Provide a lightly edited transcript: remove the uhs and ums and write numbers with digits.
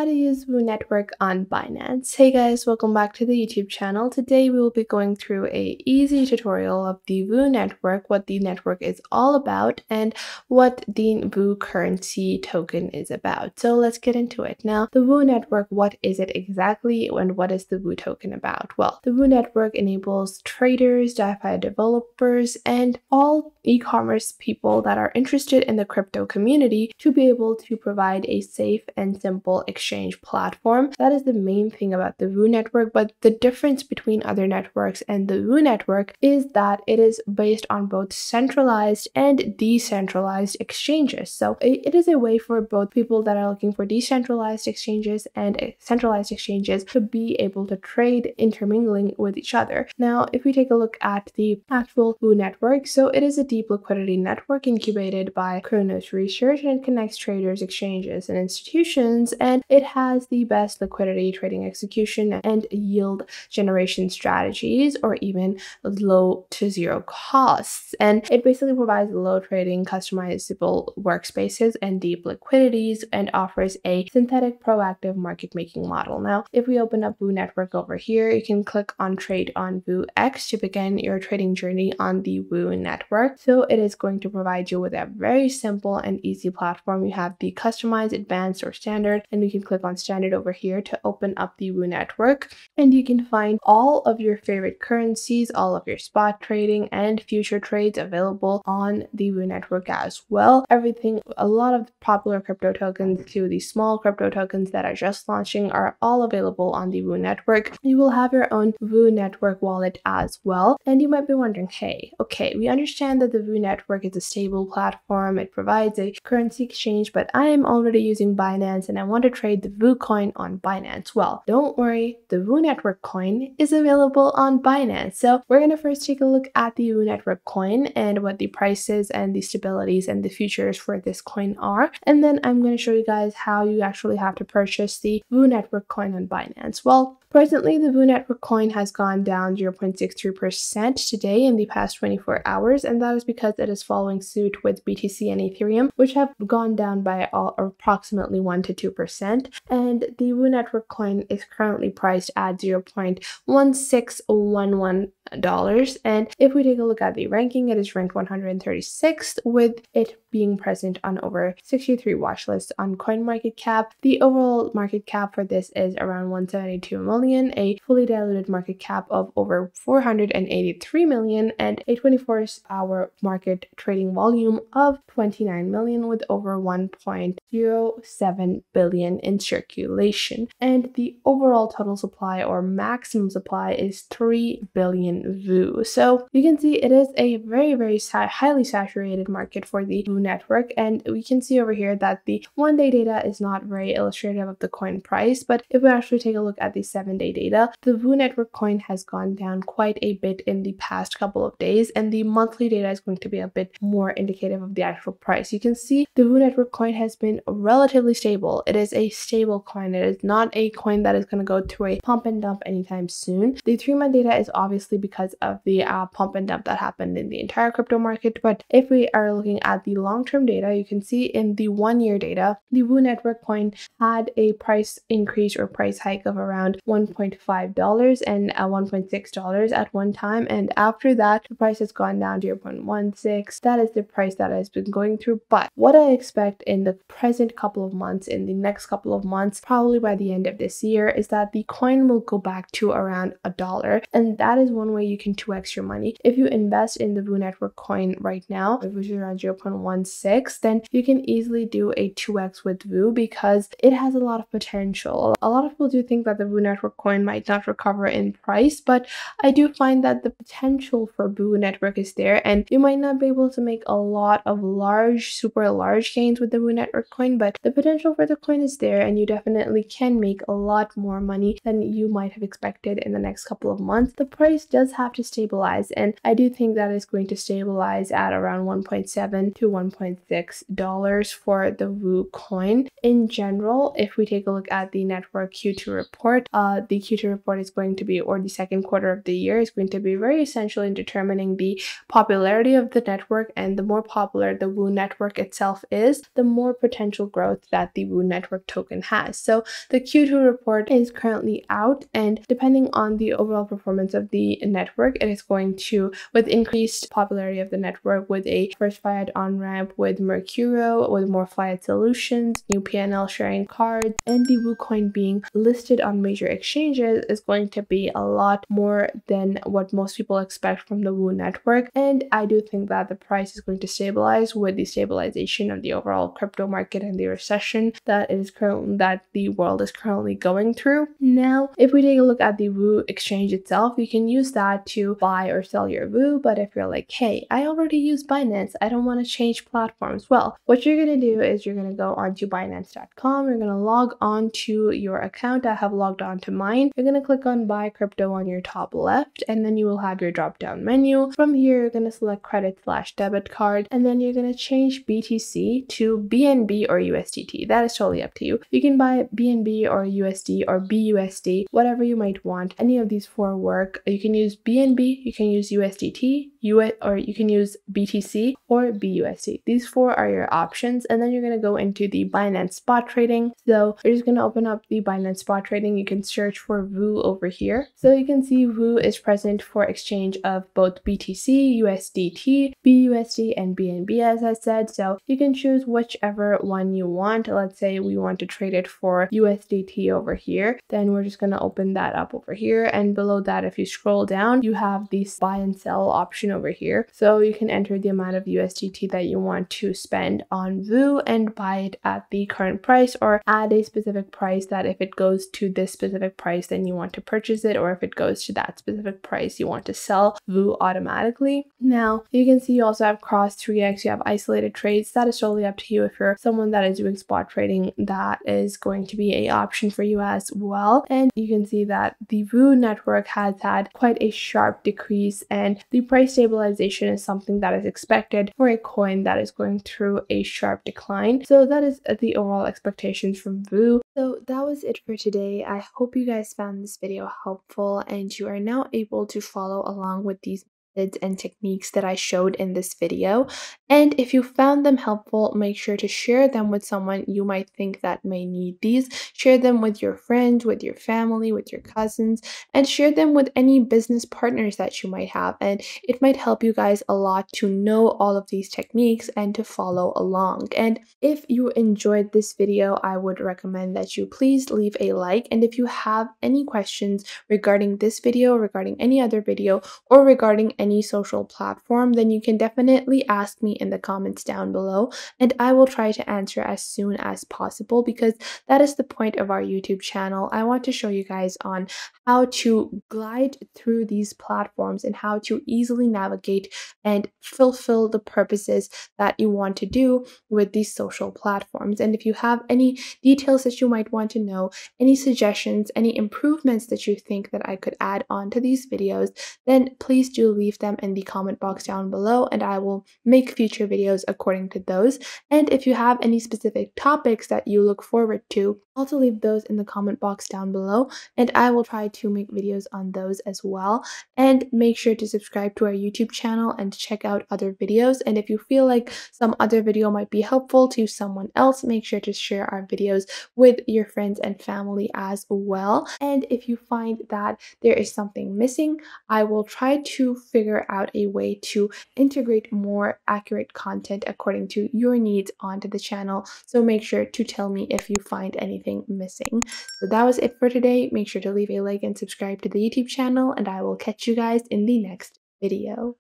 How to use VU Network on Binance. Hey guys, welcome back to the YouTube channel. Today we will be going through a easy tutorial of the VU Network, what the network is all about, and what the VU currency token is about. So let's get into it. Now, the VU Network, what is it exactly, and what is the VU token about? Well, the VU Network enables traders, DeFi developers, and all e-commerce people that are interested in the crypto community to be able to provide a safe and simple exchange platform. That is the main thing about the VU Network, but the difference between other networks and the VU Network is that it is based on both centralized and decentralized exchanges. So it is a way for both people that are looking for decentralized exchanges and centralized exchanges to be able to trade intermingling with each other. Now, if we take a look at the actual VU Network, so it is a deep liquidity network incubated by Kronos Research, and it connects traders, exchanges, and institutions, and it has the best liquidity, trading execution, and yield generation strategies, or even low to zero costs. And it basically provides low trading, customizable workspaces, and deep liquidities, and offers a synthetic proactive market making model. Now, if we open up VU Network over here, you can click on Trade on VUX to begin your trading journey on the VU Network. So it is going to provide you with a very simple and easy platform. You have the customized, advanced, or standard, and you can click on standard over here to open up the VU Network, and you can find all of your favorite currencies, all of your spot trading and future trades available on the VU Network as well. Everything, a lot of popular crypto tokens to the small crypto tokens that are just launching are all available on the VU Network. You will have your own VU Network wallet as well, and you might be wondering, hey, okay, we understand that the VU Network is a stable platform, it provides a currency exchange, but I am already using Binance and I want to trade the VU coin on Binance. Well, don't worry, the VU Network coin is available on Binance. So we're going to first take a look at the VU Network coin and what the prices and the stabilities and the futures for this coin are, and then I'm going to show you guys how you actually have to purchase the VU Network coin on Binance. Well, presently, the VU Network coin has gone down 0.63% today in the past 24 hours, and that is because it is following suit with BTC and Ethereum, which have gone down by approximately 1 to 2%, and the VU Network coin is currently priced at $0.1611. And if we take a look at the ranking, it is ranked 136th, with it being present on over 63 watch lists on CoinMarketCap. The overall market cap for this is around 172 million, a fully diluted market cap of over 483 million, and a 24-hour market trading volume of 29 million, with over 1.07 billion in circulation. And the overall total supply or maximum supply is 3 billion VU. So you can see it is a very highly saturated market for the VU Network, and we can see over here that the 1-day data is not very illustrative of the coin price, but if we actually take a look at the 7-day data, the VU Network coin has gone down quite a bit in the past couple of days, and the monthly data is going to be a bit more indicative of the actual price. You can see the VU Network coin has been relatively stable. It is a stable coin. It is not a coin that is going to go through a pump and dump anytime soon. The 3-month data is obviously because of the pump and dump that happened in the entire crypto market, but if we are looking at the long-term data, you can see in the 1-year data, the VU Network coin had a price increase or price hike of around $1.5 and $1.6 at one time, and after that the price has gone down to 0.16. That is the price that has been going through. But what I expect in the present couple of months, in the next couple of months, probably by the end of this year, is that the coin will go back to around $1, and that is one way you can 2x your money. If you invest in the VU Network coin right now, which is around 0.16, then you can easily do a 2x with VU because it has a lot of potential. A lot of people do think that the VU Network coin might not recover in price, but I do find that the potential for VU Network is there, and you might not be able to make a lot of super large gains with the VU Network coin, but the potential for the coin is there, and you definitely can make a lot more money than you might have expected in the next couple of months. The price does have to stabilize, and I do think that is going to stabilize at around 1.7 to 1. $1.6 for the Wu coin. In general, if we take a look at the network Q2 report, the Q2 report is going to be, or the second quarter of the year is going to be very essential in determining the popularity of the network, and the more popular the Wu network itself is, the more potential growth that the Wu network token has. So the Q2 report is currently out, and depending on the overall performance of the network, it is going to, with increased popularity of the network, with a first fiat on-ramp, with Mercuro, with more fiat solutions, new PNL sharing cards, and the WooCoin being listed on major exchanges, is going to be a lot more than what most people expect from the Woo network. And I do think that the price is going to stabilize with the stabilization of the overall crypto market and the recession that the world is currently going through. Now, if we take a look at the Woo exchange itself, you can use that to buy or sell your Woo. But if you're like, hey, I already use Binance, I don't want to change platforms, well, what you're going to do is you're going to go onto Binance.com, you're going to log on to your account. I have logged on to mine. You're going to click on buy crypto on your top left, and then you will have your drop down menu. From here, you're going to select credit/debit card, and then you're going to change BTC to BNB or USDT. That is totally up to you. You can buy BNB or USD or BUSD, whatever you might want. Any of these four work. You can use BNB, you can use USDT, or you can use BTC or BUSD. These four are your options, and then you're going to go into the Binance Spot Trading. So you're just going to open up the Binance Spot Trading. You can search for Woo over here. So you can see Woo is present for exchange of both BTC, USDT, BUSD, and BNB, as I said. So you can choose whichever one you want. Let's say we want to trade it for USDT over here. Then we're just going to open that up over here. And below that, if you scroll down, you have the buy and sell option over here. So you can enter the amount of USDT that you want to spend on Woo and buy it at the current price, or add a specific price that if it goes to this specific price, then you want to purchase it, or if it goes to that specific price, you want to sell Woo automatically. Now, you can see you also have cross 3x, you have isolated trades. That is totally up to you. If you're someone that is doing spot trading, that is going to be an option for you as well. And you can see that the Woo network has had quite a sharp decrease, and the price stabilization is something that is expected for a coin that is going through a sharp decline. So that is the overall expectations from Woo. So that was it for today. I hope you guys found this video helpful and you are now able to follow along with these methods and techniques that I showed in this video. And if you found them helpful, make sure to share them with someone you might think that may need these. Share them with your friends, with your family, with your cousins, and share them with any business partners that you might have. And it might help you guys a lot to know all of these techniques and to follow along. And if you enjoyed this video, I would recommend that you please leave a like. And if you have any questions regarding this video, regarding any other video, or regarding any social platform, then you can definitely ask me in the comments down below, and I will try to answer as soon as possible, because that is the point of our YouTube channel. I want to show you guys on how to glide through these platforms and how to easily navigate and fulfill the purposes that you want to do with these social platforms. And if you have any details that you might want to know, any suggestions, any improvements that you think that I could add on to these videos, then please do leave them in the comment box down below, and I will make future videos according to those. And if you have any specific topics that you look forward to, also leave those in the comment box down below, and I will try to make videos on those as well. And make sure to subscribe to our YouTube channel and check out other videos. And if you feel like some other video might be helpful to someone else, make sure to share our videos with your friends and family as well. And if you find that there is something missing, I will try to figure out a way to integrate more accurate content according to your needs onto the channel. So make sure to tell me if you find anything missing. So that was it for today. Make sure to leave a like and subscribe to the YouTube channel, and I will catch you guys in the next video.